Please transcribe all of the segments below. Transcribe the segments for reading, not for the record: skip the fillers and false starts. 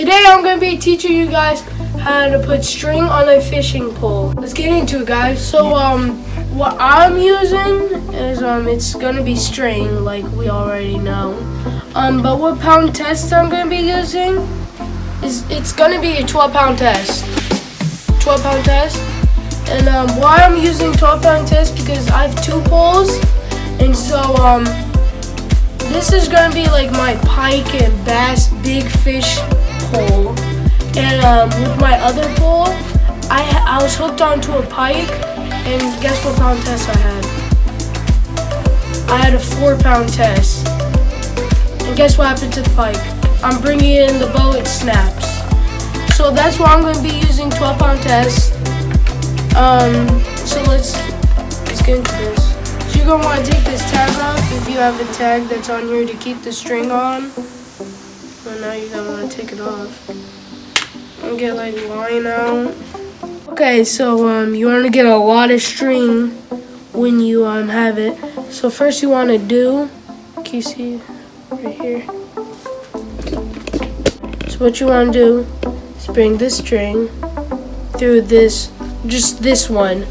Today I'm going to be teaching you guys how to put string on a fishing pole. Let's get into it, guys. So what I'm using is it's going to be string, like we already know. But what pound test I'm going to be using is it's going to be a 12-pound test. 12-pound test. And why I'm using 12-pound test, because I have two poles, and so this is gonna be like my pike and bass big fish pole, and with my other pole, I was hooked onto a pike, and guess what pound test I had? I had a 4-pound test, and guess what happened to the pike? I'm bringing it in the boat, it snaps. So that's why I'm gonna be using 12-pound test. So let's get into this. So you're gonna want to take this tag off if you have a tag that's on here to keep the string on. So now you're gonna want to take it off and get like line out. Okay, so you want to get a lot of string when you have it. So first you want to do, can you see right here? So what you want to do is bring this string through this. Just this one.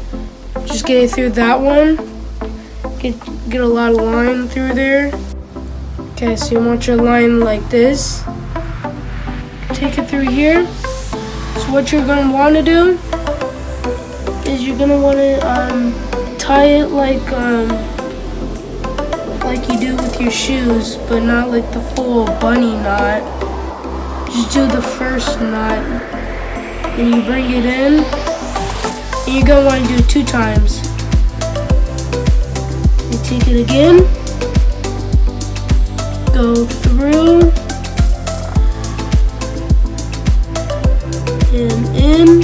Just get it through that one. Get a lot of line through there. Okay, so you want your line like this. Take it through here. So what you're gonna want to do is you're gonna want to tie it like you do with your shoes, but not like the full bunny knot. Just do the first knot. Then you bring it in. And you're going to want to do it 2 times. You take it again, go through, and in,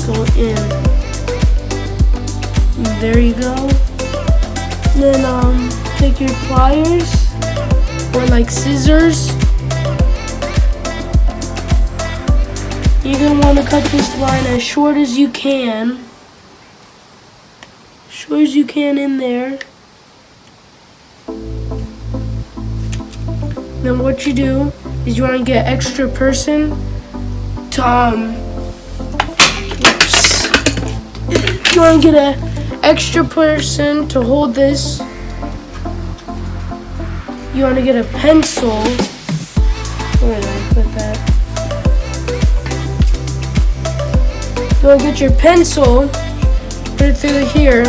go in. And there you go. And then take your pliers. Or like scissors. You're gonna want to cut this line as short as you can. Short as you can in there. Then what you do is you want to get extra person to you want to get an extra person to hold this. You want to get a pencil. Where did I put that? You want to get your pencil, put it through here.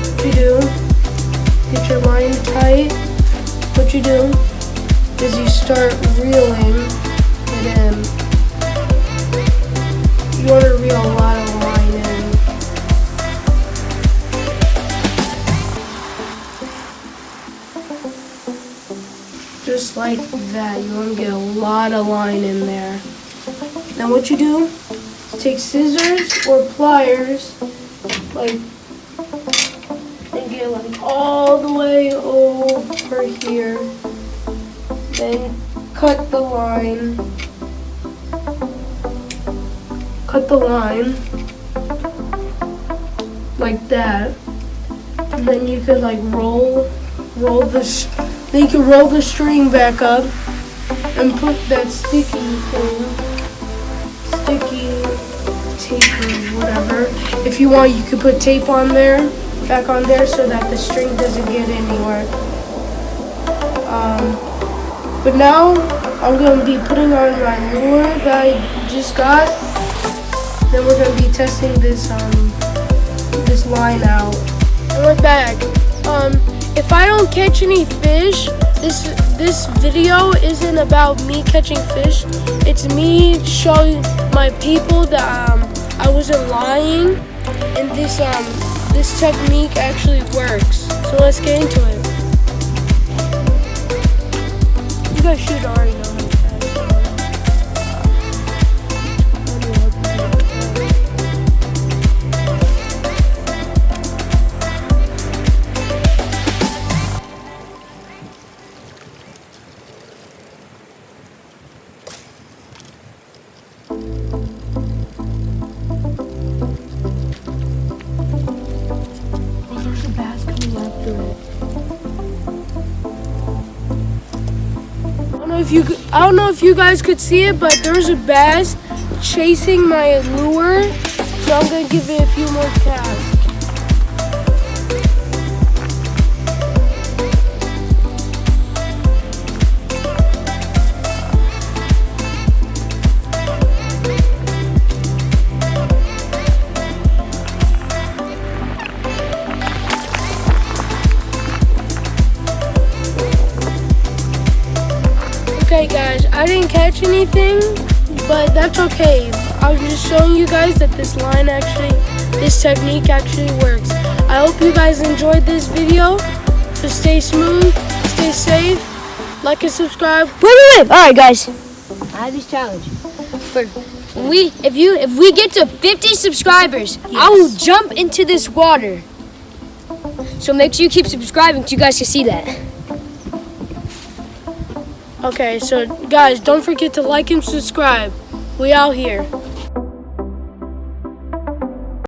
What you do, get your line tight. What you do is you start reeling it in. You want to reel a lot of line in. Just like that. You want to get a lot of line in there. Now what you do is take scissors or pliers, and get like all the way over here. Then cut the line. Cut the line like that. And then you could like roll this. Then you can roll the string back up and put that sticky tape or whatever. If you want, you could put tape on there, back on there, so that the string doesn't get anywhere. But now I'm going to be putting on my lure that I just got. Then we're going to be testing this this line out. And we're back. If I don't catch any fish, this video isn't about me catching fish. It's me showing my people that I wasn't lying, and this technique actually works. So let's get into it. You guys should already know how to catch. don't know if you guys could see it, but there's a bass chasing my lure, so I'm gonna give it a few more casts. Okay guys, I didn't catch anything, but that's okay. I was just showing you guys that this technique actually works. I hope you guys enjoyed this video. So stay smooth, stay safe, like and subscribe. Wait. Alright guys. I have this challenge. If we get to 50 subscribers, yes, I will jump into this water. So make sure you keep subscribing so you guys can see that. Okay, so guys, don't forget to like and subscribe. We out here.